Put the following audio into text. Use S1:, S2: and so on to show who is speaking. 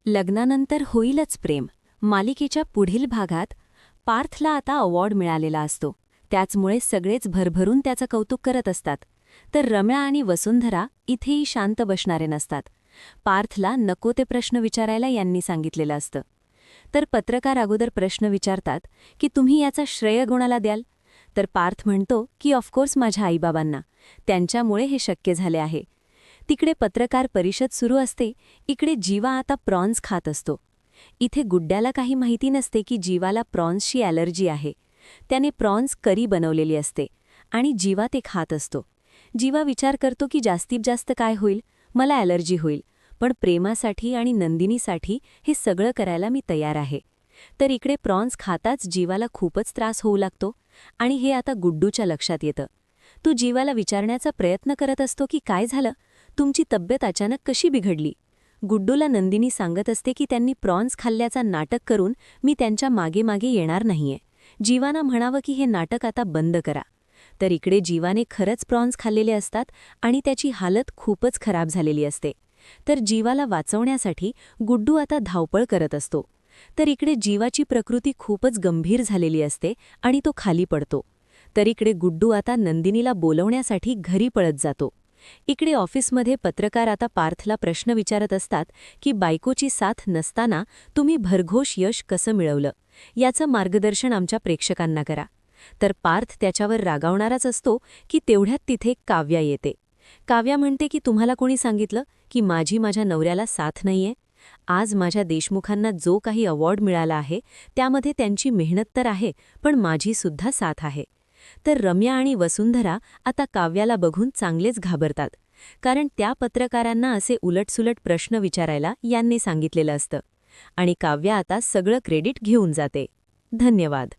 S1: लग्नानंतर होईलच प्रेम मालिकेच्या पुढील भागात पार्थला आता अवॉर्ड मिळालेला असतो. त्याचमुळे सगळेच भरभरून त्याचं कौतुक करत असतात. तर रम्या आणि वसुंधरा इथेही शांत बसणारे नसतात. पार्थला नको ते प्रश्न विचारायला यांनी सांगितलेलं असतं. तर पत्रकार अगोदर प्रश्न विचारतात की तुम्ही याचा श्रेय कोणाला द्याल. तर पार्थ म्हणतो की ऑफकोर्स माझ्या आईबाबांना, त्यांच्यामुळे हे शक्य झाले आहे. तिकडे पत्रकार परिषद सुरू असते. इकडे जीवा आता प्रॉन्स खात असतो. इथे गुड्ड्याला काही माहिती नसते की जीवाला प्रॉन्सची ॲलर्जी आहे. त्याने प्रॉन्स करी बनवलेली असते आणि जीवा ते खात असतो. जीवा विचार करतो की जास्तीत जास्त काय होईल, मला ॲलर्जी होईल, पण प्रेमासाठी आणि नंदिनीसाठी हे सगळं करायला मी तयार आहे. तर इकडे प्रॉन्स खाताच जीवाला खूपच त्रास होऊ लागतो आणि हे आता गुड्डूच्या लक्षात येतं. तो जीवाला विचारण्याचा प्रयत्न करत असतो की काय झालं, तुमची तब्येत अचानक कशी बिघडली. गुड्डूला नंदिनी सांगत असते की त्यांनी प्रॉन्स खाल्ल्याचा नाटक करून मी त्यांच्या मागे मागे येणार नाहीये. जीवाना म्हणावं की हे नाटक आता बंद करा. तर इकडे जीवाने खरंच प्रॉन्स खाल्लेले असतात आणि त्याची हालत खूपच खराब झालेली असते. तर जीवाला वाचवण्यासाठी गुड्डू आता धावपळ करत असतो. तर इकडे जीवाची प्रकृती खूपच गंभीर झालेली असते आणि तो खाली पडतो. तर इकडे गुड्डू आता नंदिनीला बोलवण्यासाठी घरी पळत जातो. इकडे ऑफिसमध्ये पत्रकार आता पार्थला प्रश्न विचारत असतात की बायकोची साथ नसताना तुम्ही भरघोष यश कसं मिळवलं, याचं मार्गदर्शन आमच्या प्रेक्षकांना करा. तर पार्थ त्याच्यावर रागावणाराच असतो की तेवढ्यात तिथे काव्या येते. काव्या म्हणते की तुम्हाला कोणी सांगितलं की माझ्या नवऱ्याला साथ नाहीये. आज माझ्या देशमुखांना जो काही अवॉर्ड मिळाला आहे त्यामध्ये त्यांची मेहनत तर आहे, पण माझी सुद्धा साथ आहे. तर रम्या आणि वसुंधरा आता काव्याला बघून चांगलेच घाबरतात, कारण त्या पत्रकारांना असे उलटसुलट प्रश्न विचारायला यांनी सांगितलेलं असतं. आणि काव्या आता सगळं क्रेडिट घेऊन जाते. धन्यवाद.